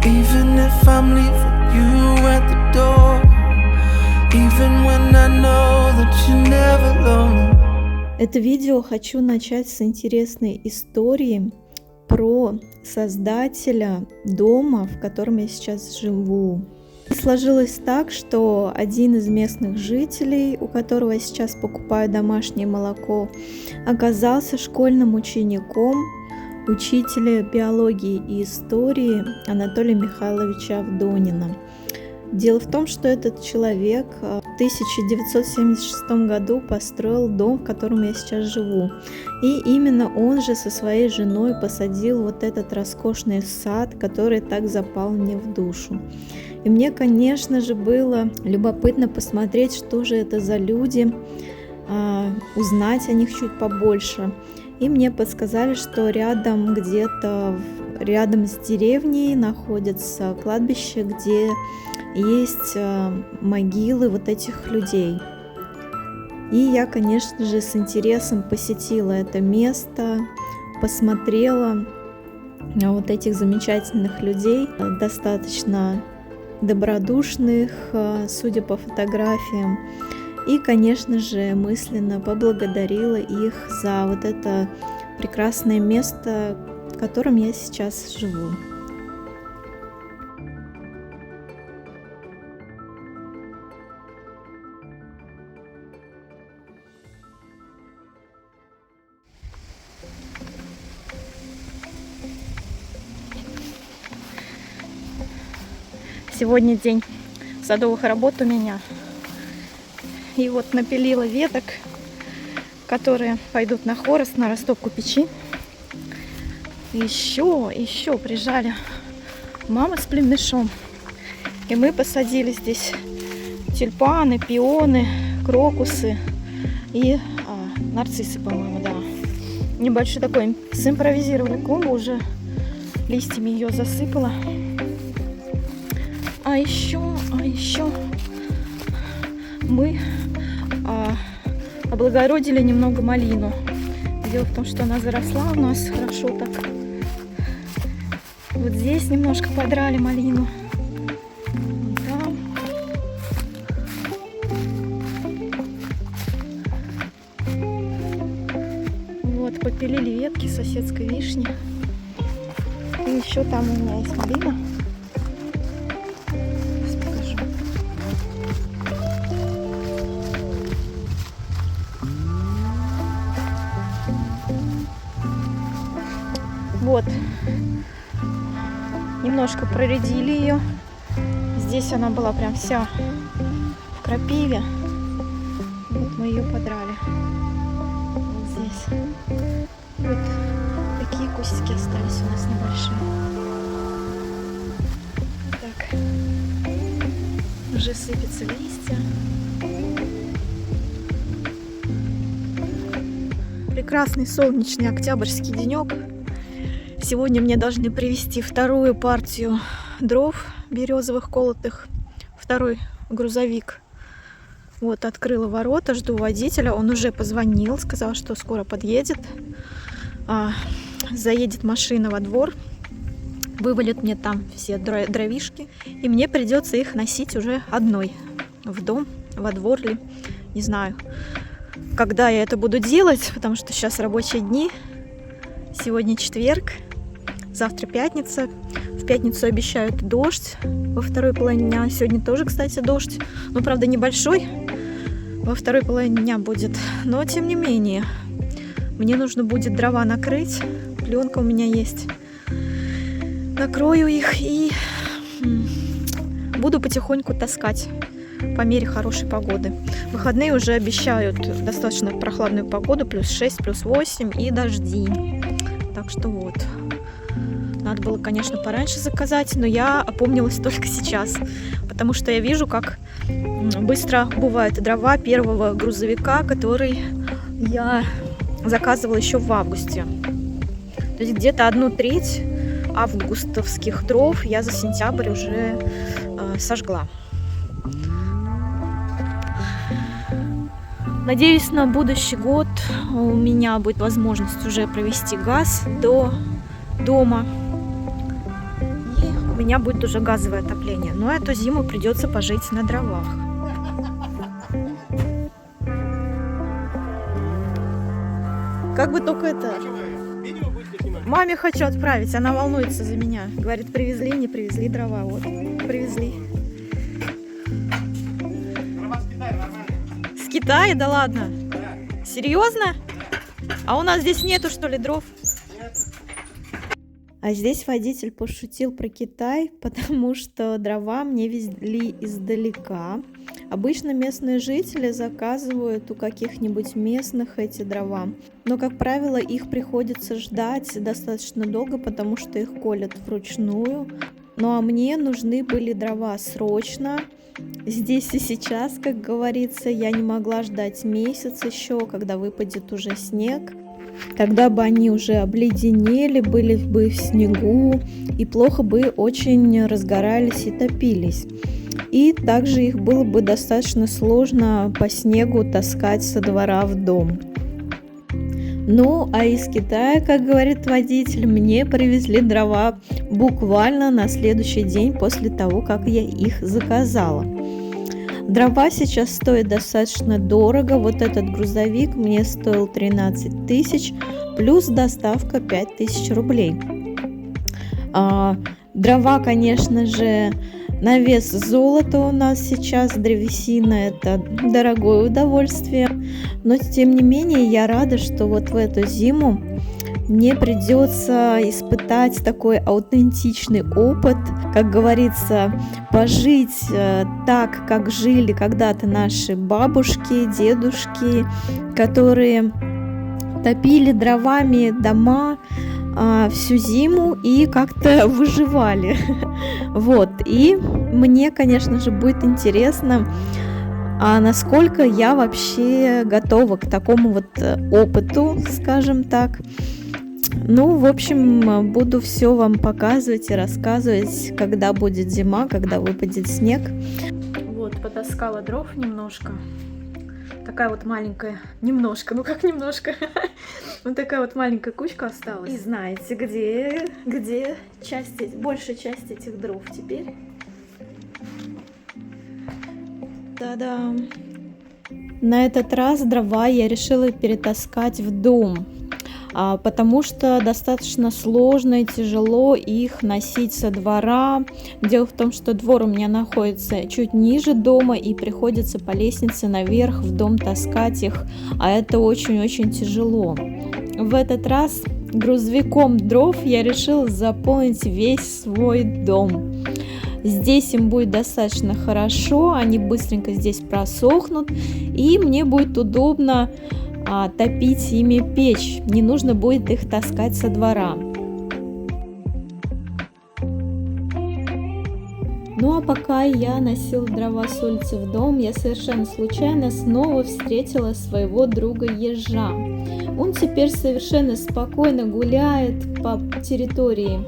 Even if I'm leaving you at the door, even when I know that you're never alone. Это видео хочу начать с интересной истории про создателя дома, в котором я сейчас живу. Сложилось так, что один из местных жителей, у которого я сейчас покупаю домашнее молоко, оказался школьным учеником учителя биологии и истории Анатолия Михайловича Авдонина. Дело в том, что этот человек в 1976 году построил дом, в котором я сейчас живу. И именно он же со своей женой посадил вот этот роскошный сад, который так запал мне в душу. И мне, конечно же, было любопытно посмотреть, что же это за люди, узнать о них чуть побольше. И мне подсказали, что рядом, где-то рядом с деревней находится кладбище, где есть могилы вот этих людей. И я, конечно же, с интересом посетила это место, посмотрела на вот этих замечательных людей, достаточно добродушных, судя по фотографиям. И, конечно же, мысленно поблагодарила их за вот это прекрасное место, в котором я сейчас живу. Сегодня день садовых работ у меня. И вот напилила веток, которые пойдут на хворост, на растопку печи. Еще прижали мама с племешом. И мы посадили здесь тюльпаны, пионы, крокусы и нарциссы, по-моему, да. Небольшой такой симпровизированный клумбу, уже листьями ее засыпала. А еще мы облагородили немного малину. Дело в том, что она заросла у нас хорошо так. Вот здесь немножко подрали малину. Там. Вот, попилили ветки соседской вишни. И еще там у меня есть малина. Вот, немножко проредили ее. Здесь она была прям вся в крапиве. Вот мы ее подрали. Вот здесь. Вот такие кустики остались у нас небольшие. Так, уже сыпятся листья. Прекрасный солнечный октябрьский денек. Сегодня мне должны привезти вторую партию дров березовых колотых, второй грузовик. Вот, открыла ворота, жду водителя. Он уже позвонил, сказал, что скоро подъедет. Заедет машина во двор, вывалит мне там все дровишки. И мне придется их носить уже одной в дом, во двор ли. Не знаю, когда я это буду делать, потому что сейчас рабочие дни. Сегодня четверг. Завтра пятница. В пятницу обещают дождь во второй половине дня. Сегодня тоже, кстати, дождь. Но, правда, небольшой. Во второй половине дня будет. Но, тем не менее, мне нужно будет дрова накрыть. Пленка у меня есть. Накрою их и буду потихоньку таскать по мере хорошей погоды. Выходные уже обещают достаточно прохладную погоду. Плюс 6, плюс 8 и дожди. Так что вот. Надо было, конечно, пораньше заказать, но я опомнилась только сейчас, потому что я вижу, как быстро убывают дрова первого грузовика, который я заказывала еще в августе. То есть где-то 1/3 августовских дров я за сентябрь уже сожгла. Надеюсь, на будущий год у меня будет возможность уже провести газ до дома. И у меня будет уже газовое отопление. Но эту зиму придется пожить на дровах. Как бы только это... Маме хочу отправить, она волнуется за меня. Говорит, привезли, не привезли дрова. Вот, привезли. Дрова с Китая нормальные. С Китая? Да ладно? Да. Серьезно? А у нас здесь нету, что ли, дров? Нет. А здесь водитель пошутил про Китай, потому что дрова мне везли издалека. Обычно местные жители заказывают у каких-нибудь местных эти дрова. Но, как правило, их приходится ждать достаточно долго, потому что их колят вручную. Ну а мне нужны были дрова срочно. Здесь и сейчас, как говорится, я не могла ждать месяц еще, когда выпадет уже снег. Тогда бы они уже обледенели, были бы в снегу и плохо бы очень разгорались и топились. И также их было бы достаточно сложно по снегу таскать со двора в дом. Ну, а из Китая, как говорит водитель, мне привезли дрова буквально на следующий день после того, как я их заказала. Дрова сейчас стоят достаточно дорого. Вот этот грузовик мне стоил 13 тысяч, плюс доставка 5 тысяч рублей. Дрова, конечно же, на вес золота у нас сейчас. Древесина – это дорогое удовольствие. Но, тем не менее, я рада, что вот в эту зиму мне придется испытать такой аутентичный опыт, как говорится, пожить так, как жили когда-то наши бабушки, дедушки, которые топили дровами дома всю зиму и как-то выживали. Вот. И мне, конечно же, будет интересно, насколько я вообще готова к такому вот опыту, скажем так. Ну, в общем, буду все вам показывать и рассказывать, когда будет зима, когда выпадет снег. Вот, потаскала дров немножко. Такая вот маленькая, немножко, ну как немножко, вот такая вот маленькая кучка осталась. И знаете, где большая часть этих дров теперь? Та-да! На этот раз дрова я решила перетаскать в дом, потому что достаточно сложно и тяжело их носить со двора. Дело в том, что двор у меня находится чуть ниже дома, и приходится по лестнице наверх в дом таскать их, а это очень-очень тяжело. В этот раз грузовиком дров я решила заполнить весь свой дом. Здесь им будет достаточно хорошо, они быстренько здесь просохнут, и мне будет удобно топить ими печь, не нужно будет их таскать со двора. Ну а пока я носила дрова с улицы в дом, я совершенно случайно снова встретила своего друга ежа. Он теперь совершенно спокойно гуляет по территории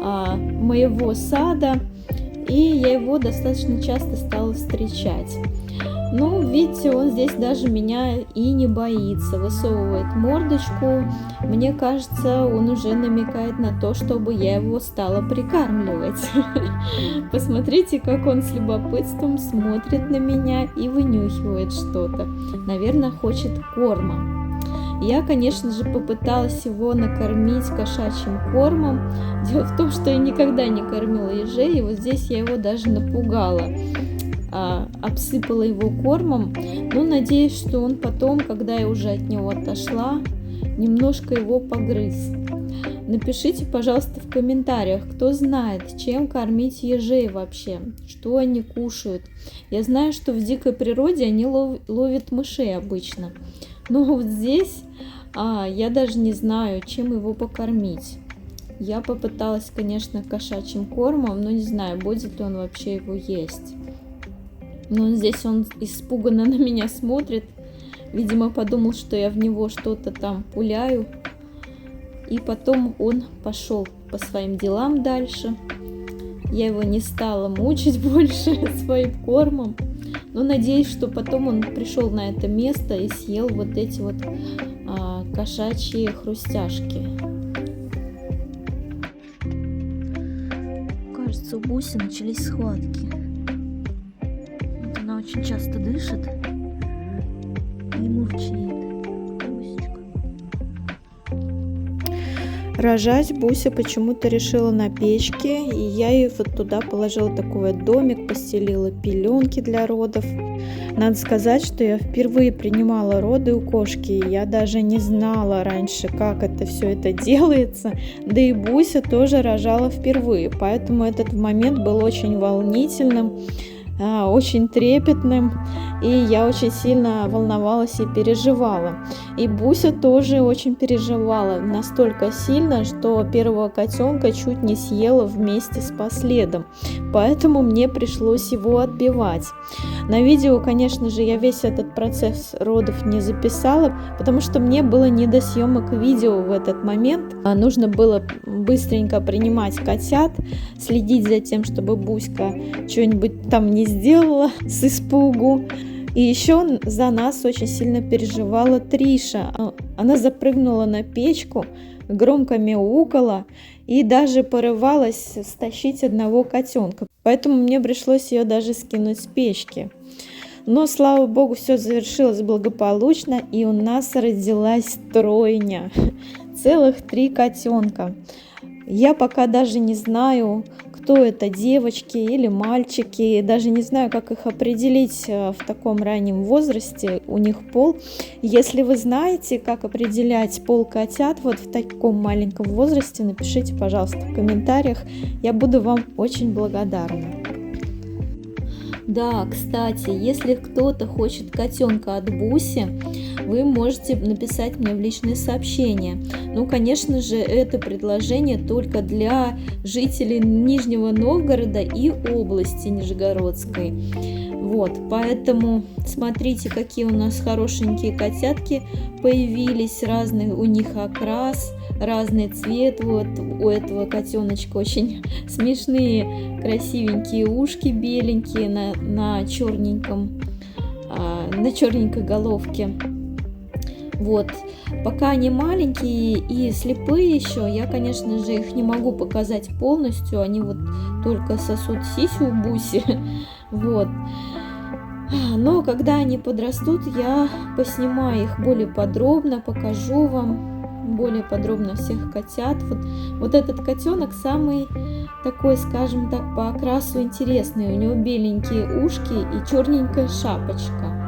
моего сада, и я его достаточно часто стала встречать. Ну, видите, он здесь даже меня и не боится, высовывает мордочку. Мне кажется, он уже намекает на то, чтобы я его стала прикармливать. Посмотрите, как он с любопытством смотрит на меня и вынюхивает что-то. Наверное, хочет корма. Я, конечно же, попыталась его накормить кошачьим кормом. Дело в том, что я никогда не кормила ежей, и вот здесь я его даже напугала. Обсыпала его кормом, но надеюсь, что он потом, когда я уже от него отошла, немножко его погрыз. Напишите, пожалуйста, в комментариях, кто знает, чем кормить ежей вообще, что они кушают. Я знаю, что в дикой природе они ловят мышей обычно, но вот здесь я даже не знаю, чем его покормить. Я попыталась, конечно, кошачьим кормом, но не знаю, будет ли он вообще его есть. Но здесь он испуганно на меня смотрит. Видимо, подумал, что я в него что-то там пуляю. И потом он пошел по своим делам дальше. Я его не стала мучить больше своим кормом. Но надеюсь, что потом он пришел на это место и съел вот эти вот кошачьи хрустяшки. Кажется, у Буси начались схватки. Вот она очень часто дышит и мурчит. Бусечка. Рожать Буся почему-то решила на печке, и я ее вот туда положила такой вот домик, постелила пеленки для родов. Надо сказать, что я впервые принимала роды у кошки, и я даже не знала раньше, как это все это делается, да и Буся тоже рожала впервые, поэтому этот момент был очень волнительным, очень трепетным, и я очень сильно волновалась и переживала. И Буся тоже очень переживала, настолько сильно, что первого котенка чуть не съела вместе с последом, поэтому мне пришлось его отбивать. На видео, конечно же, я весь этот процесс родов не записала, потому что мне было не до съемок видео в этот момент. Нужно было быстренько принимать котят, следить за тем, чтобы Буська что-нибудь там не сделала с испугу. И еще за нас очень сильно переживала Триша. Она запрыгнула на печку, громко мяукала и даже порывалась стащить одного котенка. Поэтому мне пришлось ее даже скинуть с печки. Но, слава богу, все завершилось благополучно, и у нас родилась тройня. Целых 3 котенка. Я пока даже не знаю, кто это, девочки или мальчики, даже не знаю, как их определить в таком раннем возрасте, у них пол. Если вы знаете, как определять пол котят вот в таком маленьком возрасте, напишите, пожалуйста, в комментариях, я буду вам очень благодарна. Да, кстати, если кто-то хочет котенка от Буси, вы можете написать мне в личные сообщения. Ну, конечно же, это предложение только для жителей Нижнего Новгорода и области Нижегородской. Вот, поэтому смотрите, какие у нас хорошенькие котятки появились, разный у них окрас, разный цвет. Вот у этого котеночка очень смешные, красивенькие ушки беленькие на черненькой головке. Вот, пока они маленькие и слепые еще, я, конечно же, их не могу показать полностью, они вот только сосут сисю у Буси, вот. Но когда они подрастут, я поснимаю их более подробно, покажу вам более подробно всех котят. Вот этот котенок самый такой, скажем так, по окрасу интересный, у него беленькие ушки и черненькая шапочка.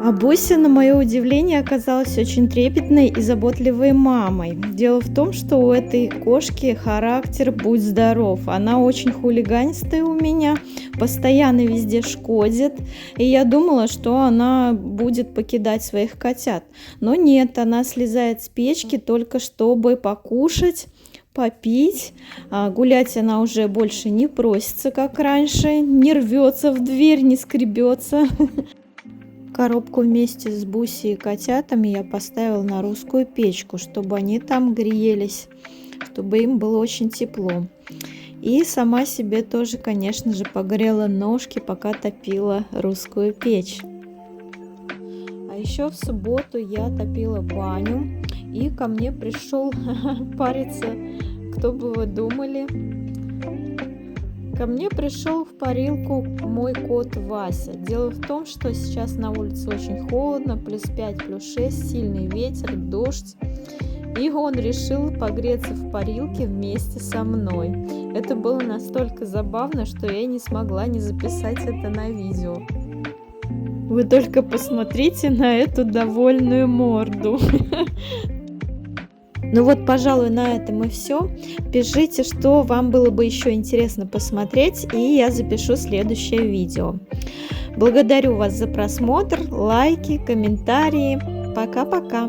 А Буся, на мое удивление, оказалась очень трепетной и заботливой мамой. Дело в том, что у этой кошки характер будь здоров. Она очень хулиганистая у меня, постоянно везде шкодит. И я думала, что она будет покидать своих котят. Но нет, она слезает с печки только чтобы покушать, попить. Гулять она уже больше не просится, как раньше, не рвется в дверь, не скребется. Коробку вместе с Бусей и котятами я поставила на русскую печку, чтобы они там грелись, чтобы им было очень тепло. И сама себе тоже, конечно же, погрела ножки, пока топила русскую печь. А еще в субботу я топила баню, и ко мне пришел париться, кто бы вы думали. Ко мне пришел в парилку мой кот Вася. Дело в том, что сейчас на улице очень холодно, плюс 5, плюс 6, сильный ветер, дождь. И он решил погреться в парилке вместе со мной. Это было настолько забавно, что я не смогла не записать это на видео. Вы только посмотрите на эту довольную морду. Ну вот, пожалуй, на этом и все. Пишите, что вам было бы еще интересно посмотреть, и я запишу следующее видео. Благодарю вас за просмотр, лайки, комментарии. Пока-пока!